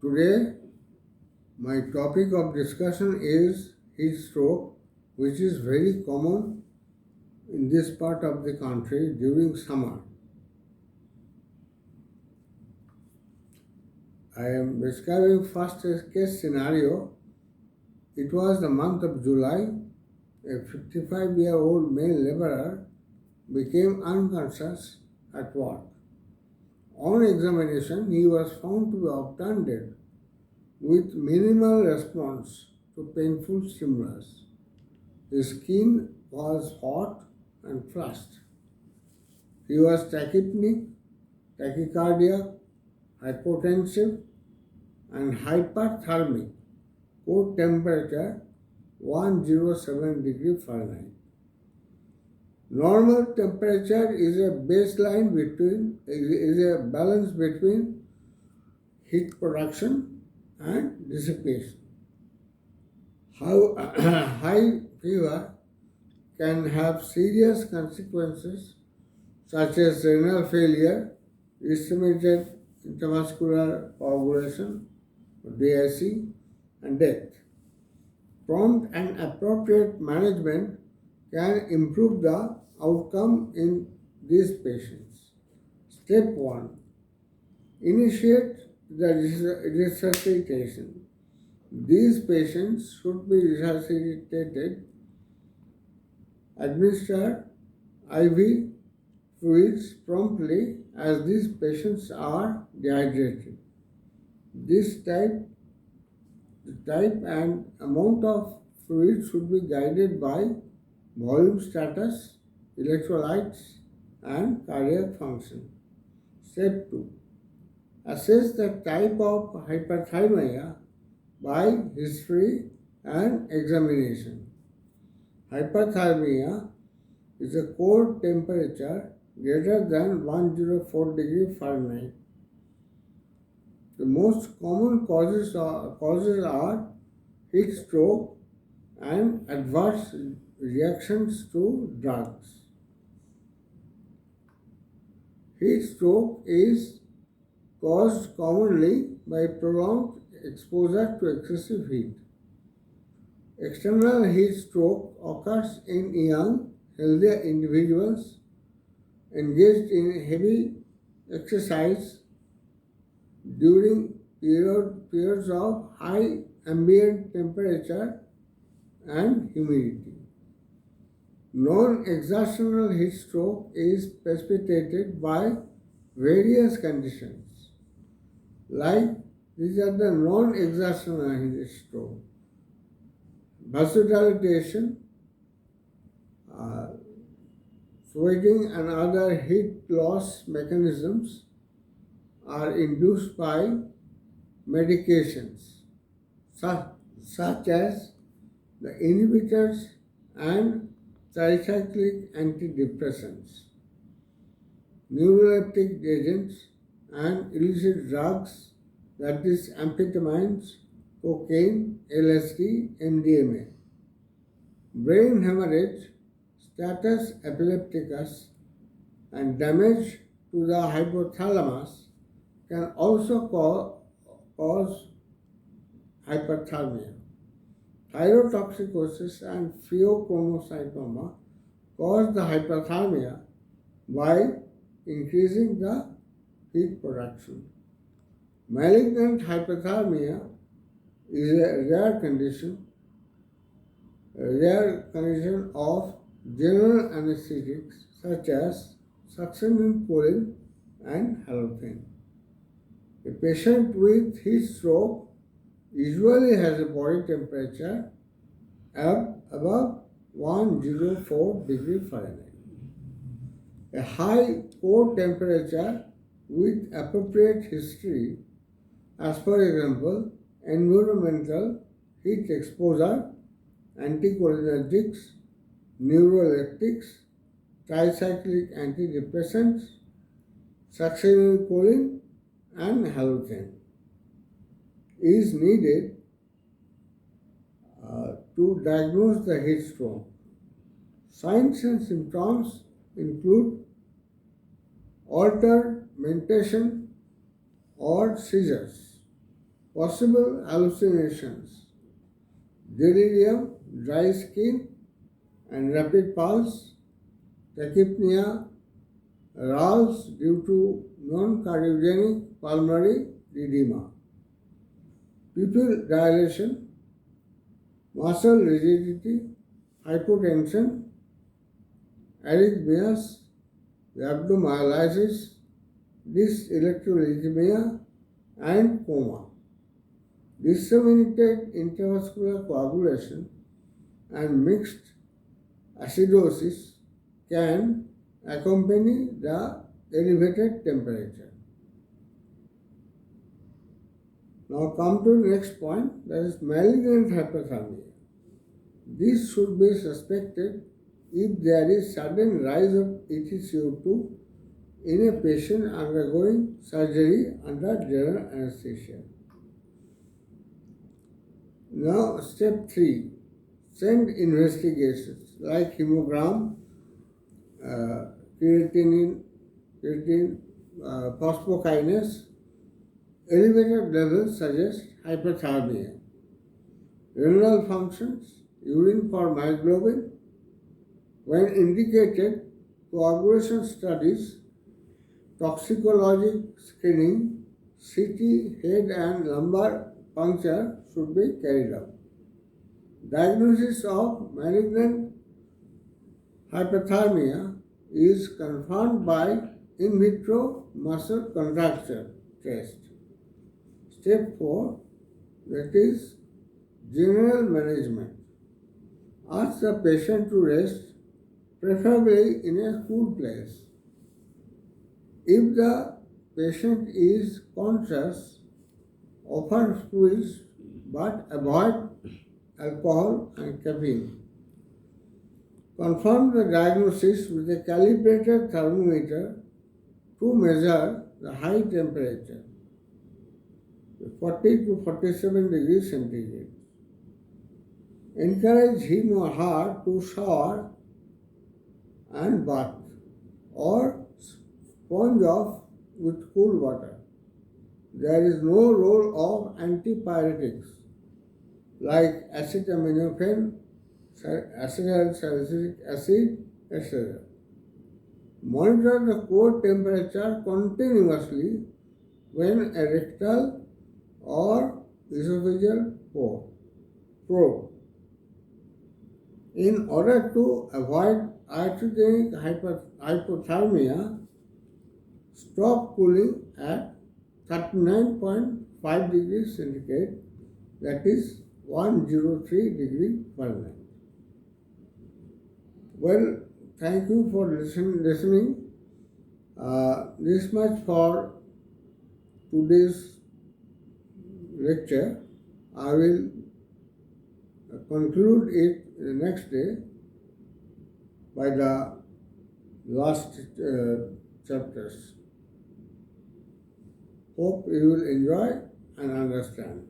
Today, my topic of discussion is heat stroke, which is very common in this part of the country during summer. I am describing first a case scenario. It was the month of July. A 55-year-old male laborer became unconscious at work. On examination, he was found to be obtunded with minimal response to painful stimulus. His skin was hot and flushed. He was tachypneic, tachycardiac, hypotensive, and hyperthermic, core temperature 107 degree Fahrenheit. Normal temperature is a balance between heat production and dissipation. How high fever can have serious consequences such as renal failure, estimated intramuscular coagulation, DIC, and death. Prompt and appropriate management can improve the outcome in these patients. Step 1. Initiate the resuscitation. These patients should be resuscitated. Administer IV fluids promptly as these patients are dehydrated. The type and amount of fluid should be guided by volume status, electrolytes, and cardiac function. Step 2. Assess the type of hyperthermia by history and examination. Hyperthermia is a core temperature greater than 104 degree Fahrenheit. The most common causes are heat stroke and adverse reactions to drugs. Heat stroke is caused commonly by prolonged exposure to excessive heat. External heat stroke occurs in young, healthier individuals engaged in heavy exercise during periods of high ambient temperature and humidity. Non-exertional heat stroke is precipitated by various conditions. These are the non-exertional heat stroke. Vasodilation, sweating and other heat loss mechanisms are induced by medications such as the inhibitors and tricyclic antidepressants, neuroleptic agents, and illicit drugs, that is amphetamines, cocaine, LSD, MDMA. Brain hemorrhage, status epilepticus, and damage to the hypothalamus can also cause hyperthermia. Thyrotoxicosis and pheochromocytoma cause the hyperthermia by increasing the heat production. Malignant hyperthermia is a rare condition of general anesthetics such as succinylcholine and halothane. A patient with heat stroke usually has a body temperature above 104 degree Fahrenheit. A high core temperature with appropriate history, as for example, environmental heat exposure, anticholinergics, neuroleptics, tricyclic antidepressants, succinylcholine, and halothane, is needed to diagnose the heat stroke. Signs and symptoms include altered mentation or seizures, Possible hallucinations: delirium, dry skin, and rapid pulse, tachypnea, arousal due to non-cardiogenic pulmonary edema, pupil dilation, muscle rigidity, hypotension, arrhythmias, rhabdomyolysis, dyselectrolytemia, and coma. Disseminated intravascular coagulation and mixed acidosis can accompany the elevated temperature. Now come to the next point, that is malignant hyperthermia. This should be suspected if there is sudden rise of EtCO2 in a patient undergoing surgery under general anesthesia. Now, step 3, send investigations like hemogram, creatinine, phosphokinase. Elevated levels suggest hyperthermia. Renal functions, urine for myoglobin. When indicated, coagulation studies, toxicologic screening, CT, head and lumbar puncture should be carried out. Diagnosis of malignant hyperthermia is confirmed by in vitro muscle contracture test. Step 4, that is general management. Ask the patient to rest, preferably in a cool place. If the patient is conscious, offer fluids but avoid alcohol and caffeine. Confirm the diagnosis with a calibrated thermometer to measure the high temperature, 40 to 47 degrees centigrade. Encourage him or her to shower and bath or sponge off with cool water. There is no role of antipyretics like acetaminophen, acetylsalicylic acid, etc. Monitor the core temperature continuously when a rectal or esophageal probe. In order to avoid iatrogenic hypothermia, stop cooling at 39.5 degrees centigrade, that is 103 degree Fahrenheit. Well, thank you for listening. This much for today's lecture. I will conclude it the next day by the last chapters. Hope you will enjoy and understand.